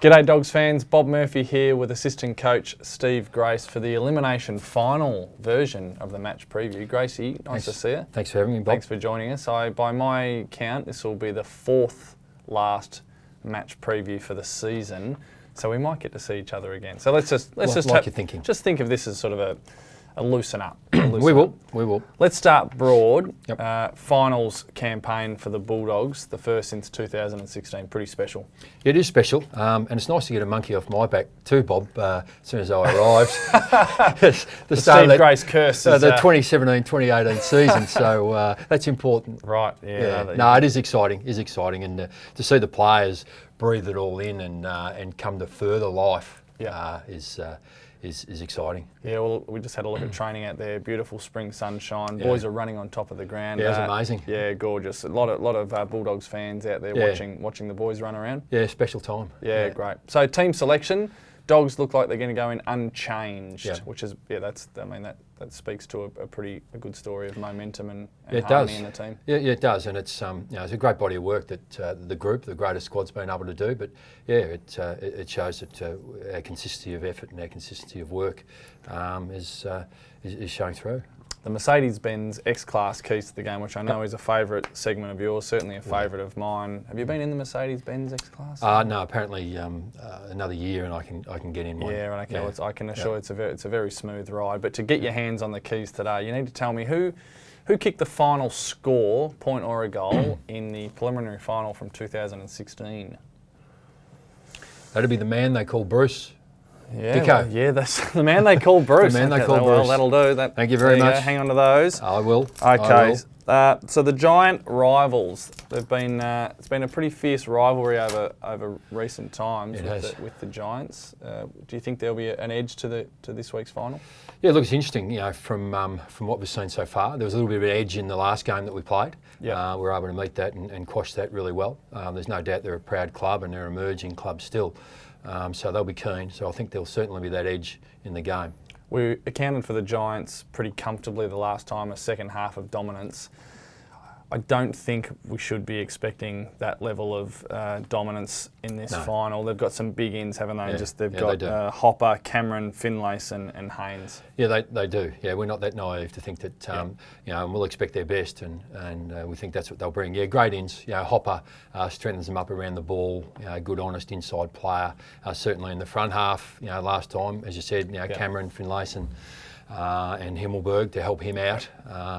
G'day Dogs fans, Bob Murphy here with assistant coach Steve Grace for the Elimination final version of the match preview. Gracie, nice to see you. Thanks for having me, Bob. Thanks for joining us. By my count, this will be the fourth last match preview for the season, so we might get to see each other again. So let's just think of this as sort of a loosen up. We will. Let's start broad. Yep. Finals campaign for the Bulldogs, the first since 2016. Pretty special. It is special, and it's nice to get a monkey off my back too, Bob. As soon as I arrived, the Steve Grace curse. The 2017-2018 season. So that's important. Right. Yeah. No, it is exciting. And to see the players breathe it all in and come to further life is exciting. Yeah, well, we just had a look at training out there. Beautiful spring sunshine. Boys are running on top of the ground. Yeah, it was amazing. Yeah, gorgeous. A lot of Bulldogs fans out there watching the boys run around. Yeah, special time. Yeah, great. So team selection, Dogs look like they're going to go in unchanged, which is that speaks to a good story of momentum and harmony in the team. Yeah, it does, and it's it's a great body of work that the greatest squad's been able to do. But it shows that our consistency of effort and our consistency of work is showing through. The Mercedes-Benz X-Class keys to the game, which I know is a favourite segment of yours, certainly a favourite of mine. Have you been in the Mercedes-Benz X-Class? No, apparently another year and I can get in one. Yeah, and I can assure it's a very smooth ride. But to get your hands on the keys today, you need to tell me who kicked the final score, point or a goal, in the preliminary final from 2016. That'd be the man they call Bruce. Yeah, that's the man they call Bruce. The man they call Bruce. Well, that'll do. Thank you very much. Hang on to those. I will. Okay. So the giant rivals. They've been. It's been a pretty fierce rivalry over recent times with the Giants. Do you think there'll be an edge to this week's final? Yeah, look, it's interesting. From what we've seen so far, there was a little bit of an edge in the last game that we played. Yeah. We were able to meet that and quash that really well. There's no doubt they're a proud club and they're an emerging club still. So they'll be keen. So I think there'll certainly be that edge in the game. We accounted for the Giants pretty comfortably the last time, a second half of dominance. I don't think we should be expecting that level of dominance in this final. They've got some big ins, haven't they? They've got Hopper, Cameron, Finlayson and Haynes. Yeah, they do. Yeah, we're not that naive to think that, and we'll expect their best and we think that's what they'll bring. Yeah, great ins. Hopper strengthens them up around the ball, good, honest inside player. Certainly in the front half, last time, as you said, Cameron, Finlayson, and Himmelberg to help him out,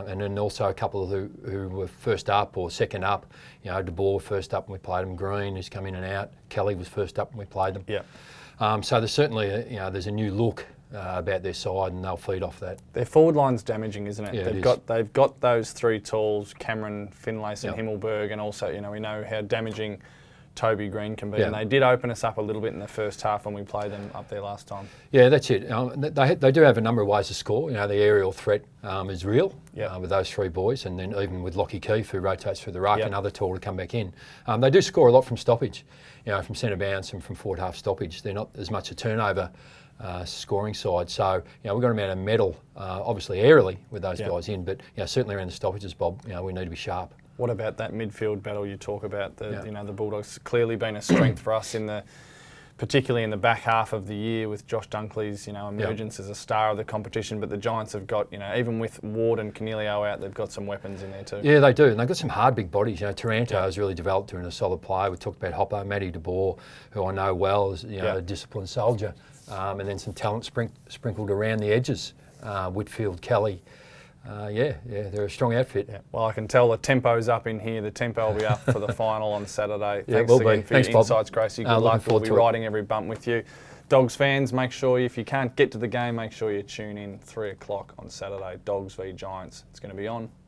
and then also a couple who were first up or second up. De Boer first up when we played them. Green, who's come in and out. Kelly was first up when we played them. Yeah. So there's certainly there's a new look about their side, and they'll feed off that. Their forward line's damaging, isn't it? Yeah, they've got those three tools: Cameron, Finlayson, Himmelberg, and also we know how damaging Toby Green can be, and they did open us up a little bit in the first half when we played them up there last time. Yeah, that's it. They do have a number of ways to score. The aerial threat is real with those three boys, and then even with Lockie Keefe, who rotates through the ruck, another tool to come back in. They do score a lot from stoppage, from centre bounce and from forward half stoppage. They're not as much a turnover scoring side, so we've got them out of medal, obviously aerially with those guys in, but certainly around the stoppages, Bob. We need to be sharp. What about that midfield battle you talk about? The Bulldogs clearly been a strength for us particularly in the back half of the year with Josh Dunkley's emergence as a star of the competition. But the Giants have got even with Ward and Canelio out, they've got some weapons in there too. Yeah, they do, and they've got some hard big bodies. Taranto has really developed into a solid player. We talked about Hopper, Matty De Boer, who I know well is a disciplined soldier, and then some talent sprinkled around the edges. Whitfield, Kelly. They're a strong outfit. Yeah. Well, I can tell the tempo's up in here. The tempo will be up for the final on Saturday. Thanks again for your insights, Gracie. Good luck. We'll be riding every bump with you. Dogs fans, make sure if you can't get to the game, make sure you tune in 3 o'clock on Saturday. Dogs v Giants. It's going to be on.